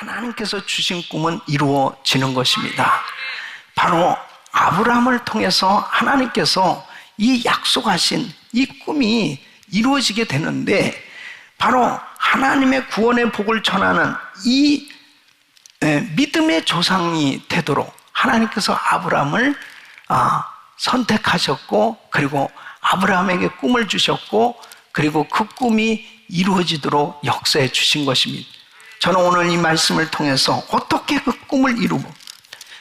하나님께서 주신 꿈은 이루어지는 것입니다. 바로 아브라함을 통해서 하나님께서 이 약속하신 이 꿈이 이루어지게 되는데, 바로 하나님의 구원의 복을 전하는 이 믿음의 조상이 되도록 하나님께서 아브라함을 선택하셨고, 그리고 아브라함에게 꿈을 주셨고, 그리고 그 꿈이 이루어지도록 역사해 주신 것입니다. 저는 오늘 이 말씀을 통해서 어떻게 그 꿈을 이루고,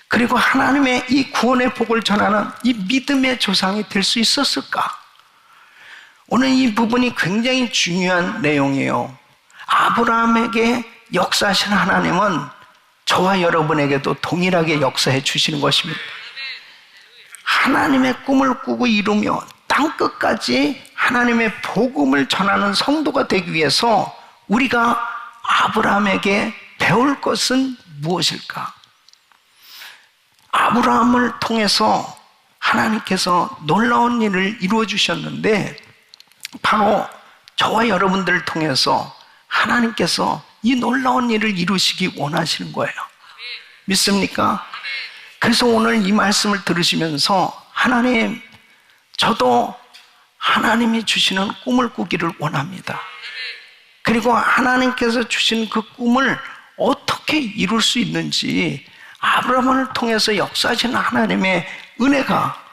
그리고 하나님의 이 구원의 복을 전하는 이 믿음의 조상이 될 수 있었을까? 오늘 이 부분이 굉장히 중요한 내용이에요. 아브라함에게 역사하신 하나님은 저와 여러분에게도 동일하게 역사해 주시는 것입니다. 하나님의 꿈을 꾸고 이루며 땅끝까지 하나님의 복음을 전하는 성도가 되기 위해서 우리가 아브라함에게 배울 것은 무엇일까? 아브라함을 통해서 하나님께서 놀라운 일을 이루어 주셨는데, 바로 저와 여러분들을 통해서 하나님께서 이 놀라운 일을 이루시기 원하시는 거예요. 믿습니까? 그래서 오늘 이 말씀을 들으시면서 하나님, 저도 하나님이 주시는 꿈을 꾸기를 원합니다. 그리고 하나님께서 주신 그 꿈을 어떻게 이룰 수 있는지 아브라함을 통해서 역사하시는 하나님의 은혜가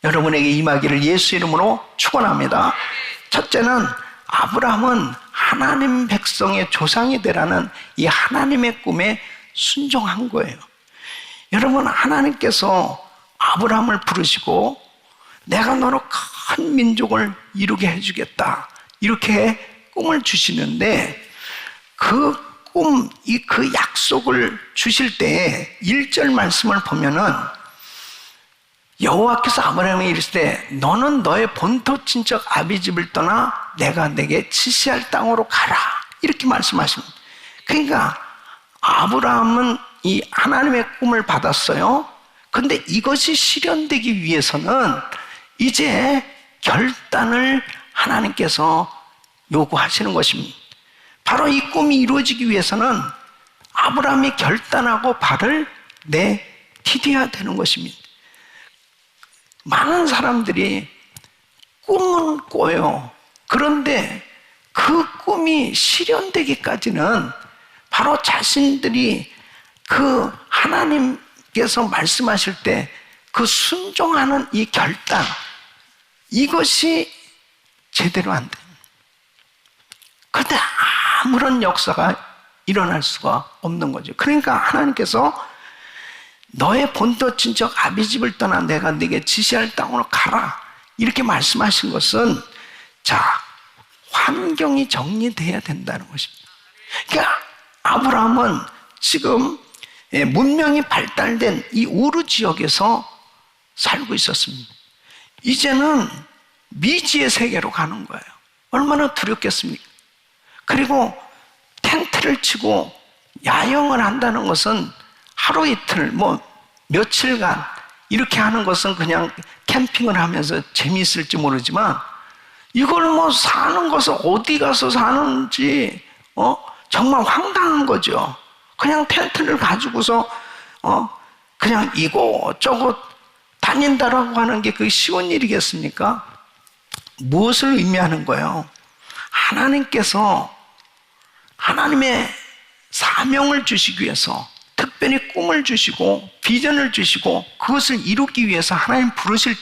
여러분에게 임하기를 예수 이름으로 축원합니다. 첫째는 아브라함은 하나님 백성의 조상이 되라는 이 하나님의 꿈에 순종한 거예요. 여러분, 하나님께서 아브라함을 부르시고 내가 너로 큰 민족을 이루게 해주겠다, 이렇게 꿈을 주시는데, 그 꿈, 그 약속을 주실 때 1절 말씀을 보면은 여호와께서 아브라함에게 이르시되 너는 너의 본토 친척 아비집을 떠나 내가 내게 지시할 땅으로 가라, 이렇게 말씀하십니다. 그러니까 아브라함은 이 하나님의 꿈을 받았어요. 근데 이것이 실현되기 위해서는 이제 결단을 하나님께서 요구하시는 것입니다. 바로 이 꿈이 이루어지기 위해서는 아브라함이 결단하고 발을 내디뎌야 되는 것입니다. 많은 사람들이 꿈은 꿔요. 그런데 그 꿈이 실현되기까지는 바로 자신들이 그 하나님께서 말씀하실 때 그 순종하는 이 결단, 이것이 제대로 안 됩니다. 그런데 아무런 역사가 일어날 수가 없는 거죠. 그러니까 하나님께서 너의 본토 친척 아비집을 떠나 내가 네게 지시할 땅으로 가라, 이렇게 말씀하신 것은, 자, 환경이 정리돼야 된다는 것입니다. 그러니까 아브라함은 지금 문명이 발달된 이 우르 지역에서 살고 있었습니다. 이제는 미지의 세계로 가는 거예요. 얼마나 두렵겠습니까? 그리고 텐트를 치고 야영을 한다는 것은 하루 이틀, 며칠간 이렇게 하는 것은 그냥 캠핑을 하면서 재미있을지 모르지만, 이걸 사는 것은 어디 가서 사는지 정말 황당한 거죠. 그냥 텐트를 가지고서 그냥 이곳저곳 다닌다라고 하는 게 그게 쉬운 일이겠습니까? 무엇을 의미하는 거예요? 하나님께서 하나님의 사명을 주시기 위해서 특별히 꿈을 주시고 비전을 주시고 그것을 이루기 위해서 하나님 부르실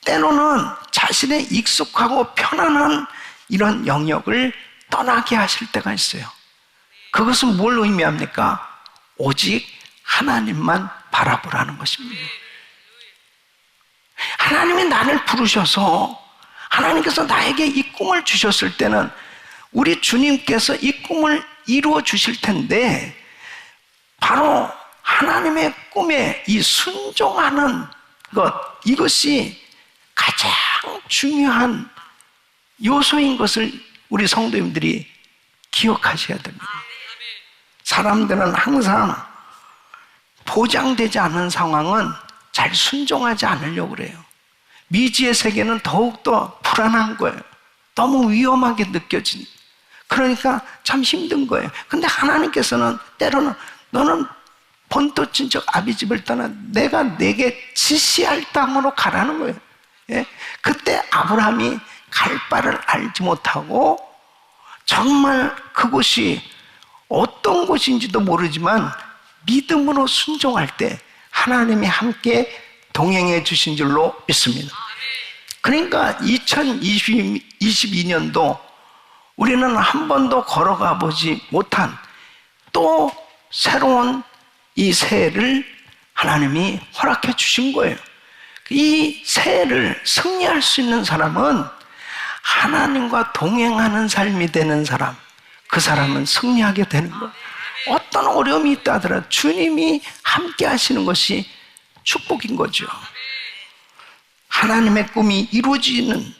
때로는 자신의 익숙하고 편안한 이런 영역을 떠나게 하실 때가 있어요. 그것은 뭘 의미합니까? 오직 하나님만 바라보라는 것입니다. 하나님이 나를 부르셔서 하나님께서 나에게 이 꿈을 주셨을 때는 우리 주님께서 이 꿈을 이루어 주실 텐데, 바로 하나님의 꿈에 이 순종하는 것, 이것이 가장 중요한 요소인 것을 우리 성도님들이 기억하셔야 됩니다. 사람들은 항상 보장되지 않은 상황은 잘 순종하지 않으려고 그래요. 미지의 세계는 더욱더 불안한 거예요. 너무 위험하게 느껴진. 그러니까 참 힘든 거예요. 근데 하나님께서는 때로는 너는 본토 친척 아비집을 떠나 내가 내게 지시할 땅으로 가라는 거예요. 예? 그때 아브라함이 갈 바를 알지 못하고 정말 그곳이 어떤 곳인지도 모르지만 믿음으로 순종할 때 하나님이 함께 동행해 주신 줄로 믿습니다. 그러니까 2022년도 우리는 한 번도 걸어가 보지 못한 또 새로운 이 새해를 하나님이 허락해 주신 거예요. 이 새해를 승리할 수 있는 사람은 하나님과 동행하는 삶이 되는 사람, 그 사람은 승리하게 되는 거예요. 어떤 어려움이 있다 하더라도 주님이 함께 하시는 것이 축복인 거죠. 하나님의 꿈이 이루어지는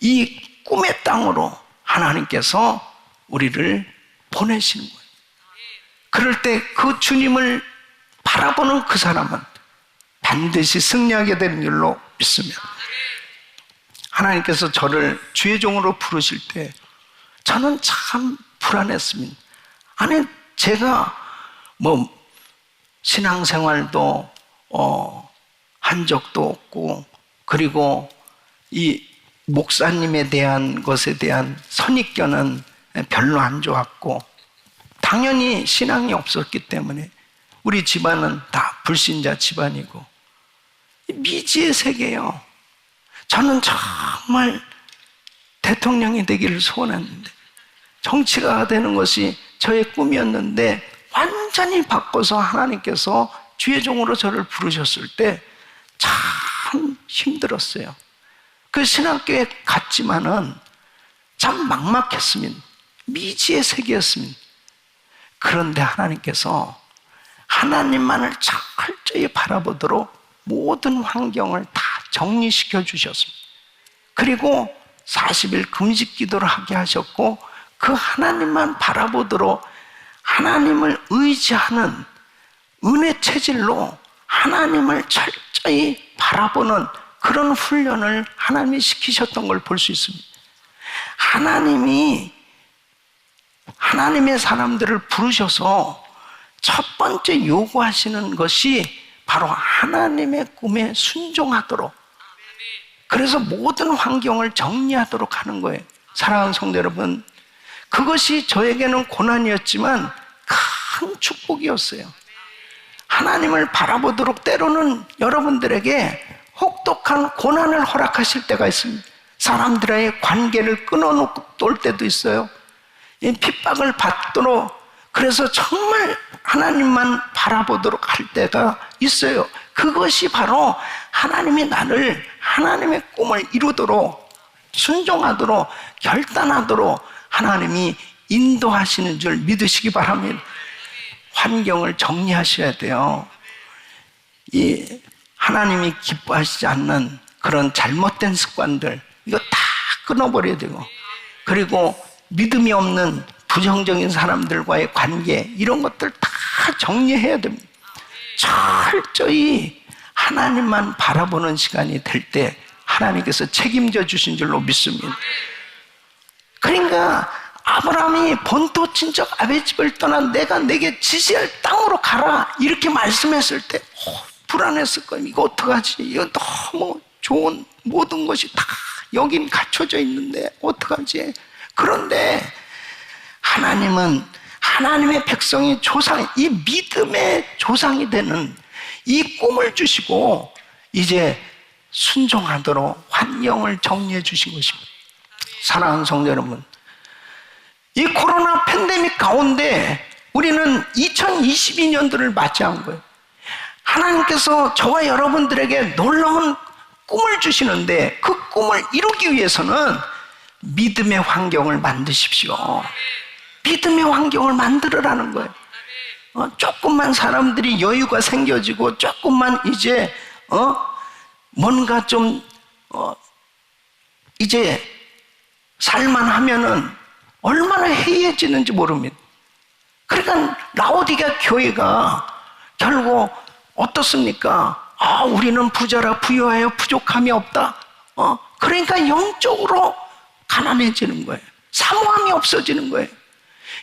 이 꿈의 땅으로 하나님께서 우리를 보내시는 거예요. 그럴 때 그 주님을 바라보는 그 사람은 반드시 승리하게 되는 줄로 믿습니다. 하나님께서 저를 주의 종으로 부르실 때 저는 참 불안했습니다. 아니 제가 뭐 신앙생활도 한 적도 없고 그리고 이 목사님에 대한 것에 대한 선입견은 별로 안 좋았고 당연히 신앙이 없었기 때문에 우리 집안은 다 불신자 집안이고 미지의 세계예요. 저는 정말 대통령이 되기를 소원했는데 정치가 되는 것이 저의 꿈이었는데 완전히 바꿔서 하나님께서 주의 종으로 저를 부르셨을 때 참 힘들었어요. 그 신학교에 갔지만은 참 막막했습니다. 미지의 세계였습니다. 그런데 하나님께서 하나님만을 철저히 바라보도록 모든 환경을 다 정리시켜 주셨습니다. 그리고 40일 금식 기도를 하게 하셨고 그 하나님만 바라보도록 하나님을 의지하는 은혜 체질로 하나님을 철저히 바라보는 그런 훈련을 하나님이 시키셨던 걸 볼 수 있습니다. 하나님이 하나님의 사람들을 부르셔서 첫 번째 요구하시는 것이 바로 하나님의 꿈에 순종하도록, 그래서 모든 환경을 정리하도록 하는 거예요. 사랑하는 성도 여러분, 그것이 저에게는 고난이었지만 큰 축복이었어요. 하나님을 바라보도록 때로는 여러분들에게 혹독한 고난을 허락하실 때가 있습니다. 사람들의 관계를 끊어놓을 때도 있어요. 핍박을 받도록, 그래서 정말 하나님만 바라보도록 할 때가 있어요. 그것이 바로 하나님이 나를 하나님의 꿈을 이루도록, 순종하도록, 결단하도록 하나님이 인도하시는 줄 믿으시기 바랍니다. 환경을 정리하셔야 돼요. 이 하나님이 기뻐하시지 않는 그런 잘못된 습관들, 이거 다 끊어버려야 되고, 그리고 믿음이 없는 부정적인 사람들과의 관계, 이런 것들 다 정리해야 됩니다. 철저히 하나님만 바라보는 시간이 될 때 하나님께서 책임져 주신 줄로 믿습니다. 그러니까 아브라함이 본토 친척 아비집을 떠나 내가 내게 지시할 땅으로 가라 이렇게 말씀했을 때 불안했을 거예요. 이거 어떡하지? 이거 너무 좋은 모든 것이 다 여긴 갖춰져 있는데 어떡하지? 그런데 하나님은 하나님의 백성이 조상, 이 믿음의 조상이 되는 이 꿈을 주시고 이제 순종하도록 환경을 정리해 주신 것입니다. 사랑하는 성도 여러분, 이 코로나 팬데믹 가운데 우리는 2022년도를 맞이한 거예요. 하나님께서 저와 여러분들에게 놀라운 꿈을 주시는데 그 꿈을 이루기 위해서는 믿음의 환경을 만드십시오. 믿음의 환경을 만들으라는 거예요. 조금만 사람들이 여유가 생겨지고 조금만 이제 뭔가 좀 이제 살만하면은 얼마나 해이해지는지 모릅니다. 그러니까 라오디게아 교회가 결국 어떻습니까? 우리는 부자라 부유하여 부족함이 없다. 그러니까 영적으로 가난해지는 거예요. 사모함이 없어지는 거예요.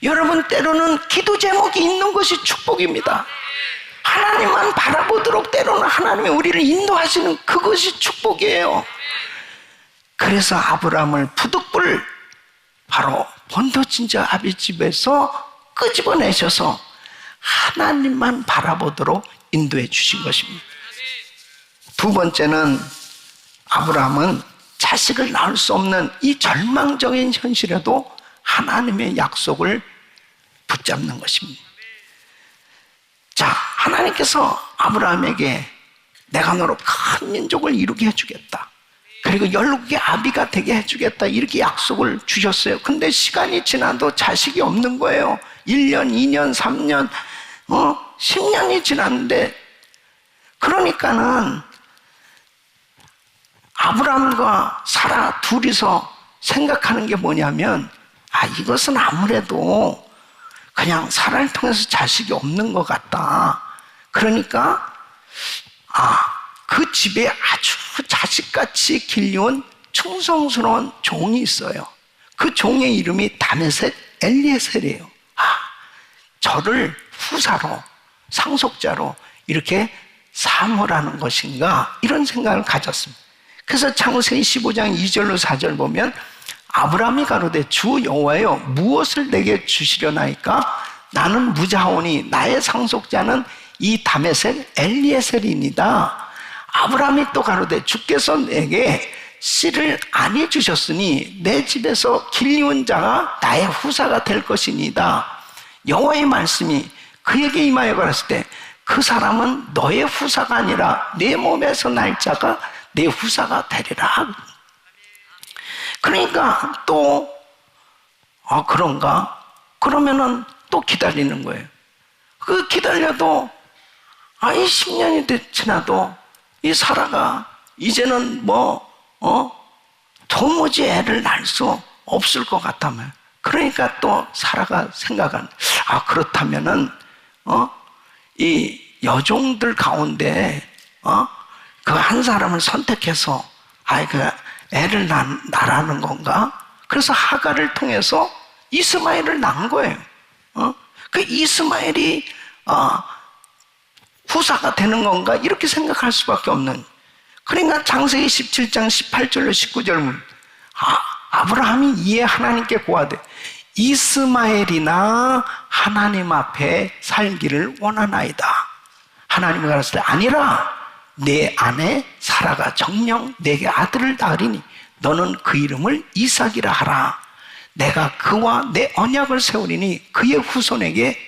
여러분, 때로는 기도 제목이 있는 것이 축복입니다. 하나님만 바라보도록 때로는 하나님이 우리를 인도하시는 그것이 축복이에요. 그래서 아브라함을 부득불 바로 본토친자 아비집에서 끄집어내셔서 하나님만 바라보도록 인도해 주신 것입니다. 두 번째는 아브라함은 자식을 낳을 수 없는 이 절망적인 현실에도 하나님의 약속을 붙잡는 것입니다. 자, 하나님께서 아브라함에게 내가 너로 큰 민족을 이루게 해주겠다. 그리고 열국의 아비가 되게 해주겠다. 이렇게 약속을 주셨어요. 근데 시간이 지나도 자식이 없는 거예요. 1년, 2년, 3년, 10년이 지났는데, 그러니까는 아브라함과 사라 둘이서 생각하는 게 뭐냐면, 이것은 아무래도 그냥 사라를 통해서 자식이 없는 것 같다. 그러니까 그 집에 아주 자식같이 길리온 충성스러운 종이 있어요. 그 종의 이름이 다메섹 엘리에셀이에요. 저를 후사로, 상속자로 이렇게 삼으라는 것인가, 이런 생각을 가졌습니다. 그래서 창세기 15장 2절로 4절 보면 아브라함이 가로되 주 여호와여 무엇을 내게 주시려나이까? 나는 무자오니 나의 상속자는 이 다메섹 엘리에셀이니이다. 아브라함이 또 가로되 주께서 내게 씨를 안 해주셨으니 내 집에서 길리온 자가 나의 후사가 될 것이니이다. 여호와의 말씀이 그에게 임하여 가라사대 때 그 사람은 너의 후사가 아니라 내 몸에서 날 자가 내 후사가 되리라. 그러니까 또 그런가? 그러면은 또 기다리는 거예요. 그 기다려도 이 10년이 지나도 이 사라가 이제는 도무지 애를 낳을 수 없을 것 같다면, 그러니까 또 사라가 생각한, 그렇다면은 이 여종들 가운데 그 한 사람을 선택해서 그 애를 낳으라는 건가? 그래서 하갈을 통해서 이스마엘을 낳은 거예요. 그 이스마엘이 후사가 되는 건가? 이렇게 생각할 수밖에 없는. 그러니까 창세기 17장 18절로 19절 보면 아브라함이 이에 하나님께 고하되 이스마엘이나 하나님 앞에 살기를 원하나이다. 하나님이 가라사대 아니라 내 아내 사라가 정녕 내게 아들을 낳으리니 너는 그 이름을 이삭이라 하라. 내가 그와 내 언약을 세우리니 그의 후손에게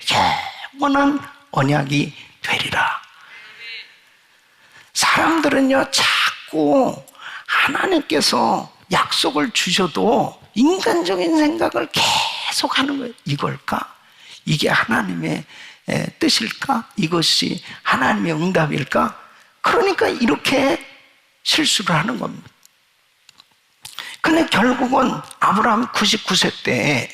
영원한 언약이 되리라. 사람들은요 자꾸 하나님께서 약속을 주셔도 인간적인 생각을 계속 하는 거예요. 이걸까? 이게 하나님의 뜻일까? 이것이 하나님의 응답일까? 그러니까 이렇게 실수를 하는 겁니다. 근데 결국은 아브라함 99세 때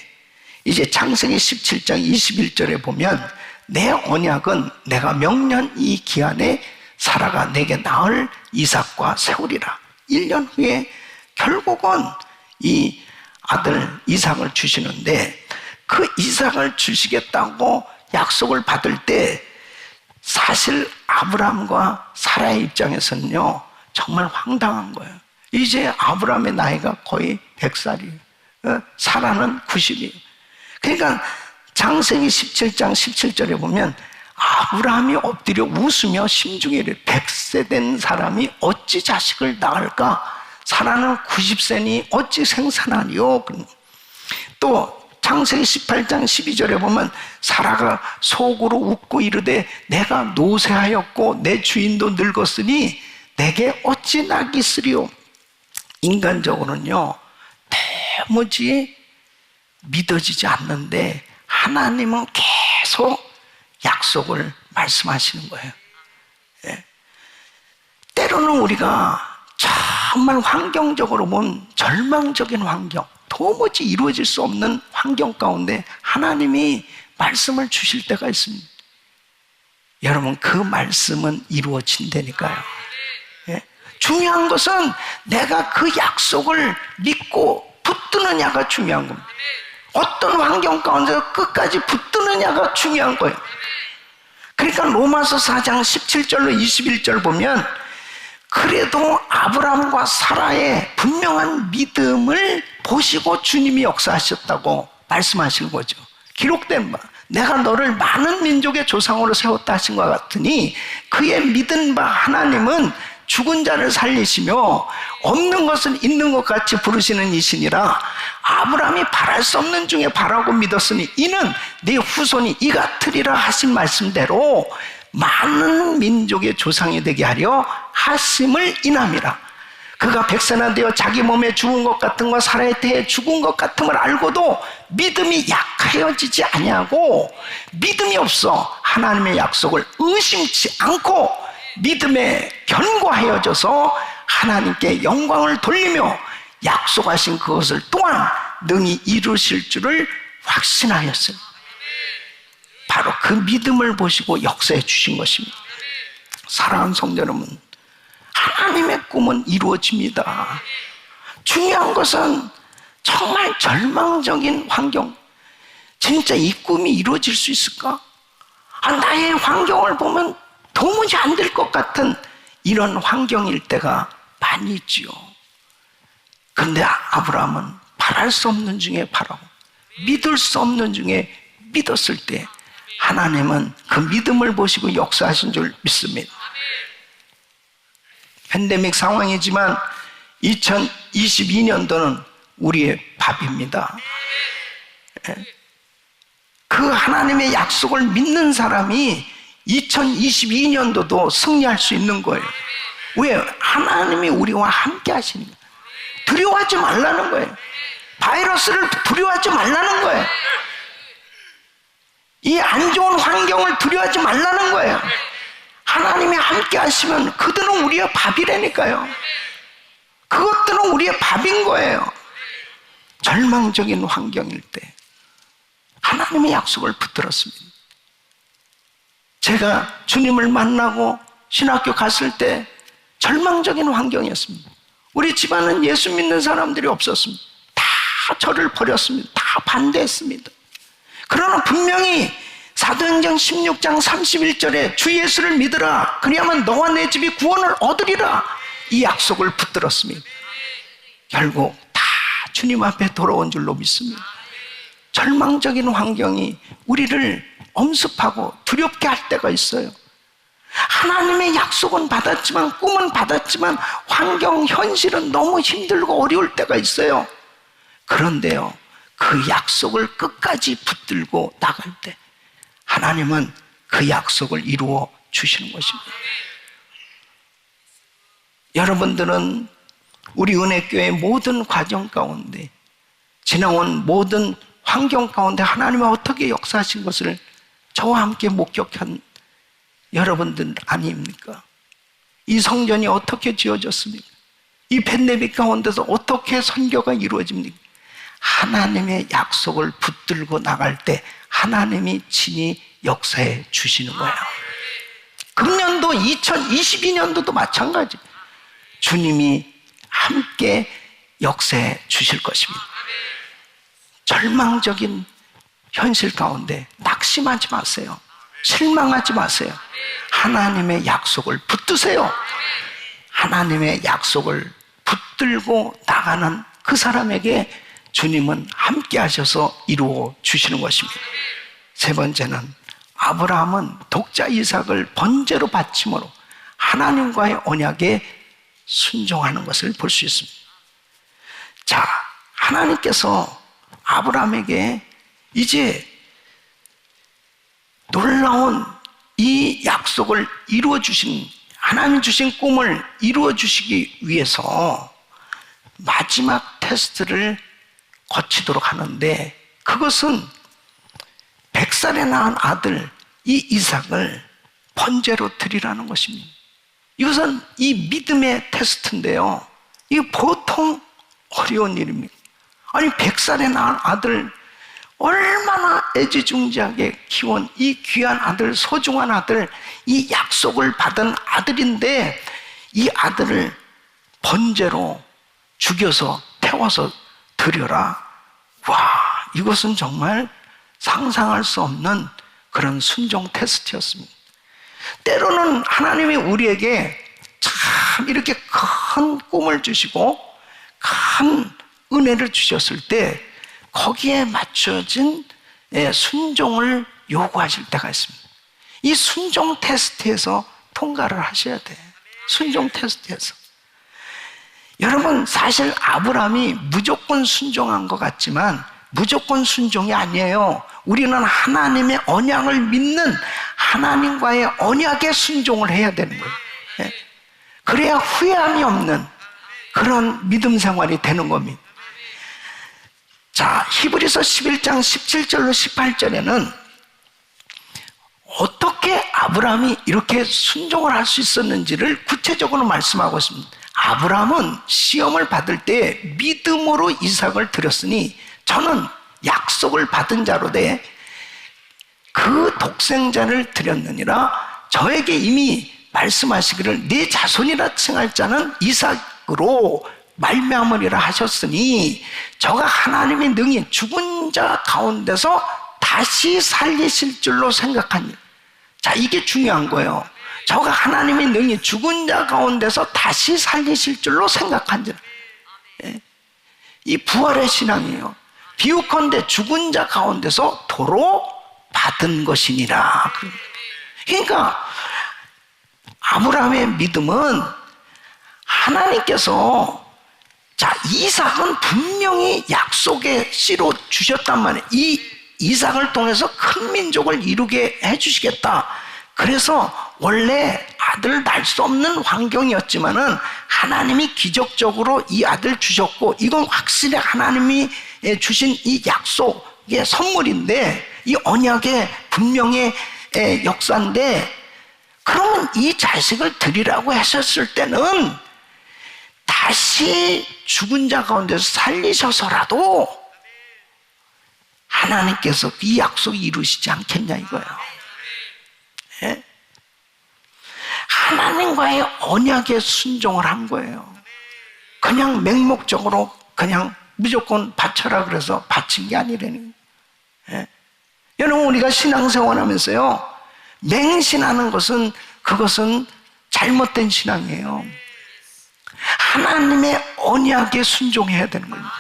이제 창세기 17장 21절에 보면 내 언약은 내가 명년 이 기한에 사라가 내게 낳을 이삭과 세우리라. 1년 후에 결국은 이 아들 이삭을 주시는데, 그 이삭을 주시겠다고 약속을 받을 때 사실 아브라함과 사라의 입장에서는요 정말 황당한 거예요. 이제 아브라함의 나이가 거의 100살이에요. 사라는 90이에요. 그러니까 창세기 17장 17절에 보면 아브라함이 엎드려 웃으며 심중에 이르되 100세 된 사람이 어찌 자식을 낳을까? 사라는 90세니 어찌 생산하리요? 또 창세기 18장 12절에 보면 사라가 속으로 웃고 이르되 내가 노쇠하였고 내 주인도 늙었으니 내게 어찌 낙이 있으리요? 인간적으로는요 도무지 믿어지지 않는데 하나님은 계속 약속을 말씀하시는 거예요. 때로는 우리가 정말 환경적으로 보면 절망적인 환경, 도무지 이루어질 수 없는 환경 가운데 하나님이 말씀을 주실 때가 있습니다. 여러분, 그 말씀은 이루어진다니까요. 중요한 것은 내가 그 약속을 믿고 붙드느냐가 중요한 겁니다. 어떤 환경 가운데서 끝까지 붙드느냐가 중요한 거예요. 그러니까 로마서 4장 17절로 21절 보면 그래도 아브라함과 사라의 분명한 믿음을 보시고 주님이 역사하셨다고 말씀하시는 거죠. 기록된 바 내가 너를 많은 민족의 조상으로 세웠다 하신 것 같으니 그의 믿은 바 하나님은 죽은 자를 살리시며 없는 것은 있는 것 같이 부르시는 이시니라. 아브라함이 바랄 수 없는 중에 바라고 믿었으니 이는 네 후손이 이 같으리라 하신 말씀대로 많은 민족의 조상이 되게 하려 하심을 인함이라. 그가 백세나 되어 자기 몸에 죽은 것 같은 것 사라의 태에 죽은 것 같음을 알고도 믿음이 약하여지지 아니하고 믿음이 없어 하나님의 약속을 의심치 않고 믿음에 견고하여져서 하나님께 영광을 돌리며 약속하신 그것을 또한 능히 이루실 줄을 확신하였어요. 바로 그 믿음을 보시고 역사해 주신 것입니다. 사랑하는 성도 여러분, 하나님의 꿈은 이루어집니다. 중요한 것은 정말 절망적인 환경, 진짜 이 꿈이 이루어질 수 있을까? 나의 환경을 보면 도무지 안 될 것 같은 이런 환경일 때가 많이 있지요. 그런데 아브라함은 바랄 수 없는 중에 바라고 믿을 수 없는 중에 믿었을 때 하나님은 그 믿음을 보시고 역사하신 줄 믿습니다. 팬데믹 상황이지만 2022년도는 우리의 밥입니다. 그 하나님의 약속을 믿는 사람이 2022년도도 승리할 수 있는 거예요. 왜? 하나님이 우리와 함께 하시는 거예요. 두려워하지 말라는 거예요. 바이러스를 두려워하지 말라는 거예요. 이 안 좋은 환경을 두려워하지 말라는 거예요. 하나님이 함께 하시면 그들은 우리의 밥이라니까요. 그것들은 우리의 밥인 거예요. 절망적인 환경일 때 하나님의 약속을 붙들었습니다. 제가 주님을 만나고 신학교 갔을 때 절망적인 환경이었습니다. 우리 집안은 예수 믿는 사람들이 없었습니다. 다 저를 버렸습니다. 다 반대했습니다. 그러나 분명히 사도행전 16장 31절에 주 예수를 믿으라 그리하면 너와 내 집이 구원을 얻으리라 이 약속을 붙들었습니다. 결국 다 주님 앞에 돌아온 줄로 믿습니다. 절망적인 환경이 우리를 엄습하고 두렵게 할 때가 있어요. 하나님의 약속은 받았지만 꿈은 받았지만 환경 현실은 너무 힘들고 어려울 때가 있어요. 그런데요, 그 약속을 끝까지 붙들고 나갈 때 하나님은 그 약속을 이루어 주시는 것입니다. 여러분들은 우리 은혜교회의 모든 과정 가운데 지나온 모든 환경 가운데 하나님이 어떻게 역사하신 것을 저와 함께 목격한 여러분들 아닙니까? 이 성전이 어떻게 지어졌습니까? 이 팬데믹 가운데서 어떻게 선교가 이루어집니까? 하나님의 약속을 붙들고 나갈 때 하나님이 친히 역사해 주시는 거예요. 금년도 2022년도도 마찬가지. 주님이 함께 역사해 주실 것입니다. 절망적인 현실 가운데 낙심하지 마세요. 실망하지 마세요. 하나님의 약속을 붙드세요. 하나님의 약속을 붙들고 나가는 그 사람에게 주님은 함께 하셔서 이루어 주시는 것입니다. 세 번째는 아브라함은 독자 이삭을 번제로 바침으로 하나님과의 언약에 순종하는 것을 볼 수 있습니다. 자, 하나님께서 아브라함에게 이제 놀라운 이 약속을 이루어 주신, 하나님 주신 꿈을 이루어 주시기 위해서 마지막 테스트를 거치도록 하는데, 그것은 100살에 낳은 아들 이 이삭을 번제로 드리라는 것입니다. 이것은 이 믿음의 테스트인데요, 이게 보통 어려운 일입니다. 아니 100살에 낳은 아들, 얼마나 애지중지하게 키운 이 귀한 아들, 소중한 아들, 이 약속을 받은 아들인데 이 아들을 번제로 죽여서 태워서 드려라. 와, 이것은 정말 상상할 수 없는 그런 순종 테스트였습니다. 때로는 하나님이 우리에게 참 이렇게 큰 꿈을 주시고 큰 은혜를 주셨을 때 거기에 맞춰진 순종을 요구하실 때가 있습니다. 이 순종 테스트에서 통과를 하셔야 돼요. 순종 테스트에서. 여러분, 사실 아브라함이 무조건 순종한 것 같지만 무조건 순종이 아니에요. 우리는 하나님의 언약을 믿는 하나님과의 언약에 순종을 해야 되는 거예요. 그래야 후회함이 없는 그런 믿음 생활이 되는 겁니다. 자, 히브리서 11장 17절로 18절에는 어떻게 아브라함이 이렇게 순종을 할 수 있었는지를 구체적으로 말씀하고 있습니다. 아브라함은 시험을 받을 때 믿음으로 이삭을 드렸으니 저는 약속을 받은 자로 돼 그 독생자를 드렸느니라. 저에게 이미 말씀하시기를 내 자손이라 칭할 자는 이삭으로 말미암으리라 하셨으니 저가 하나님의 능히 죽은 자 가운데서 다시 살리실 줄로 생각하니. 자, 이게 중요한 거예요. 저가 하나님의 능히 죽은 자 가운데서 다시 살리실 줄로 생각한지라. 이 부활의 신앙이에요. 비유컨대 죽은 자 가운데서 도로 받은 것이니라. 그러니까 아브라함의 믿음은 하나님께서, 자, 이삭은 분명히 약속의 씨로 주셨단 말이에요. 이 이삭을 통해서 큰 민족을 이루게 해주시겠다. 그래서 원래 아들 낳을 수 없는 환경이었지만은 하나님이 기적적으로 이 아들 주셨고, 이건 확실히 하나님이 주신 이 약속의 선물인데, 이 언약의 분명의 역사인데, 그러면 이 자식을 드리라고 하셨을 때는 다시 죽은 자 가운데서 살리셔서라도 하나님께서 이 약속을 이루시지 않겠냐 이거예요. 예? 하나님과의 언약에 순종을 한 거예요. 그냥 맹목적으로 그냥 무조건 바쳐라 그래서 바친 게 아니라는 거예요. 예? 여러분, 우리가 신앙생활 하면서요, 맹신하는 것은, 그것은 잘못된 신앙이에요. 하나님의 언약에 순종해야 되는 겁니다.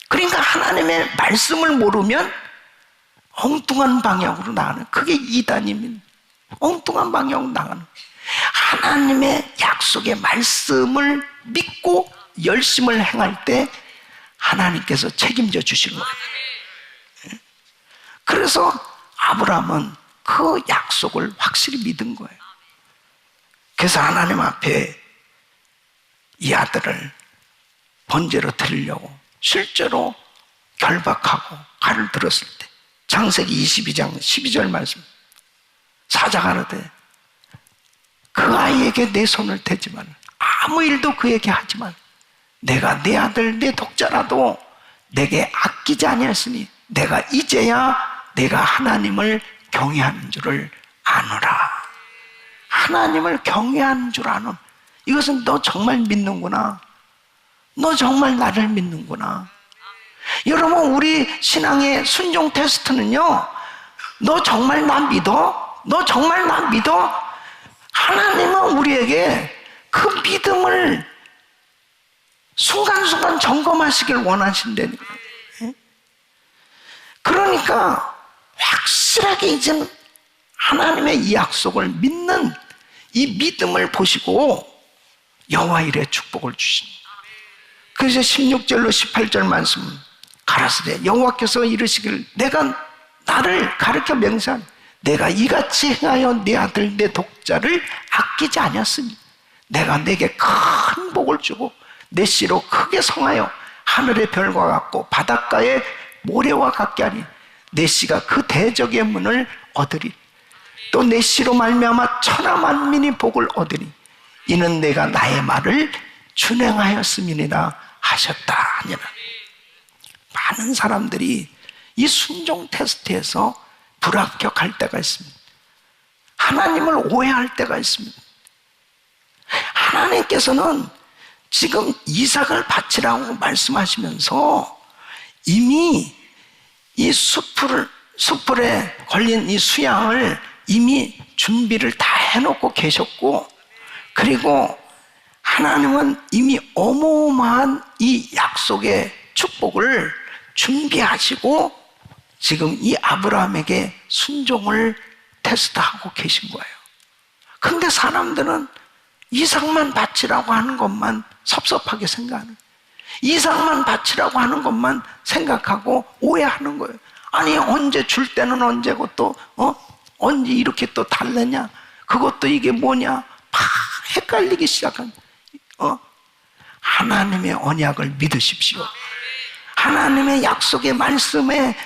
그러니까 하나님의 말씀을 모르면 엉뚱한 방향으로 나가는, 그게 이단입니다. 엉뚱한 방향으로 나가는. 하나님의 약속의 말씀을 믿고 열심을 행할 때 하나님께서 책임져 주신 거예요. 그래서 아브라함은 그 약속을 확실히 믿은 거예요. 그래서 하나님 앞에 이 아들을 번제로 드리려고 실제로 결박하고 칼을 들었을 때, 창세기 22장 12절 말씀, 사자가 이르되 그 아이에게 내 손을 대지만 아무 일도 그에게 하지만 내가 내 아들 내 독자라도 내게 아끼지 아니하였으니 내가 이제야 내가 하나님을 경외하는 줄을 아노라. 하나님을 경외하는 줄 아는, 이것은 너 정말 믿는구나. 너 정말 나를 믿는구나. 여러분, 우리 신앙의 순종 테스트는요, 너 정말 나 믿어? 너 정말 나 믿어? 하나님은 우리에게 그 믿음을 순간순간 점검하시길 원하신다는 거예요. 그러니까 확실하게 이제는 하나님의 이 약속을 믿는 이 믿음을 보시고 여호와 이레 축복을 주십니다. 그래서 16절로 18절 말씀 가라사대 여호와께서 이르시길 내가 나를 가르쳐 맹세하니 내가 이같이 행하여 내 아들 내 독자를 아끼지 아니었으니 내가 내게 큰 복을 주고 내 씨로 크게 성하여 하늘의 별과 같고 바닷가의 모래와 같게 하니 내 씨가 그 대적의 문을 얻으리. 또 내 씨로 말미암아 천하 만민이 복을 얻으니 이는 내가 나의 말을 준행하였음이니라 하셨다 하니라. 많은 사람들이 이 순종 테스트에서 불합격할 때가 있습니다. 하나님을 오해할 때가 있습니다. 하나님께서는 지금 이삭을 바치라고 말씀하시면서 이미 이 숯불에 걸린 이 수양을 이미 준비를 다 해놓고 계셨고, 그리고 하나님은 이미 어마어마한 이 약속의 축복을 준비하시고 지금 이 아브라함에게 순종을 테스트하고 계신 거예요. 근데 사람들은 이삭만 바치라고 하는 것만 섭섭하게 생각하는, 이삭만 바치라고 하는 것만 생각하고 오해하는 거예요. 아니, 언제 줄 때는 언제고 또 언제 이렇게 또 달래냐, 그것도 이게 뭐냐, 막 헷갈리기 시작한. 하나님의 언약을 믿으십시오. 하나님의 약속의 말씀에,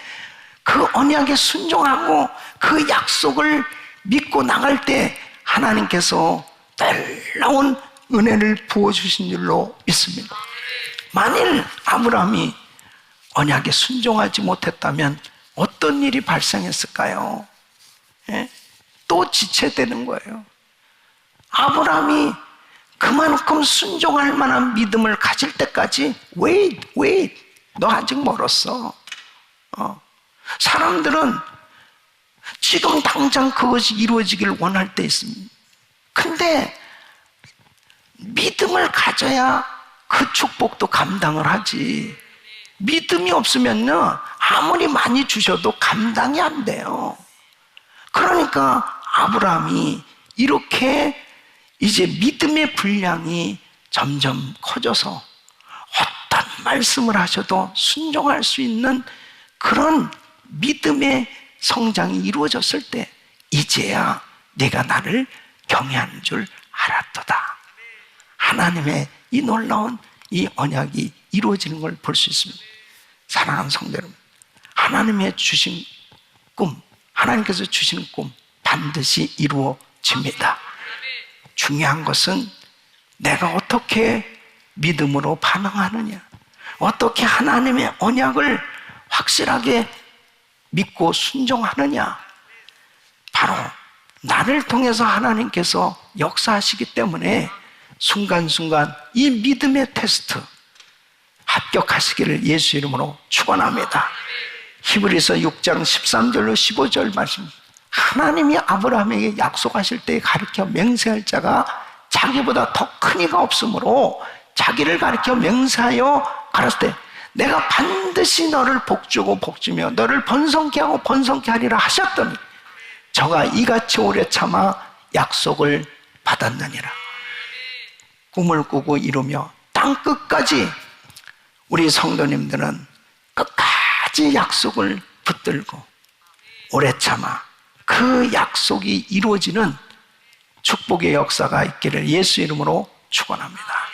그 언약에 순종하고 그 약속을 믿고 나갈 때 하나님께서 놀라운 은혜를 부어주신 줄로 믿습니다. 만일 아브라함이 언약에 순종하지 못했다면 어떤 일이 발생했을까요? 예? 또 지체되는 거예요. 아브라함이 그만큼 순종할 만한 믿음을 가질 때까지 wait, 너 아직 멀었어. 사람들은 지금 당장 그것이 이루어지길 원할 때 있습니다. 근데 믿음을 가져야 그 축복도 감당을 하지. 믿음이 없으면요, 아무리 많이 주셔도 감당이 안 돼요. 그러니까 아브라함이 이렇게 이제 믿음의 분량이 점점 커져서 어떤 말씀을 하셔도 순종할 수 있는 그런 믿음의 성장이 이루어졌을 때 이제야 내가 나를 경외하는 줄 알았도다. 하나님의 이 놀라운 이 언약이 이루어지는 걸 볼 수 있습니다. 사랑하는 성도 여러분, 하나님의 주신 꿈, 하나님께서 주신 꿈 반드시 이루어집니다. 중요한 것은 내가 어떻게 믿음으로 반응하느냐, 어떻게 하나님의 언약을 확실하게 믿고 순종하느냐. 바로 나를 통해서 하나님께서 역사하시기 때문에 순간순간 이 믿음의 테스트 합격하시기를 예수 이름으로 축원합니다. 히브리서 6장 13절로 15절 말씀, 하나님이 아브라함에게 약속하실 때 가르쳐 맹세할 자가 자기보다 더 큰 이가 없으므로 자기를 가르쳐 맹세하여 가라사 때 내가 반드시 너를 복주고 복주며 너를 번성케 하고 번성케 하리라 하셨더니 저가 이같이 오래 참아 약속을 받았느니라. 꿈을 꾸고 이루며 땅 끝까지 우리 성도님들은 끝까지 약속을 붙들고 오래 참아 그 약속이 이루어지는 축복의 역사가 있기를 예수 이름으로 축원합니다.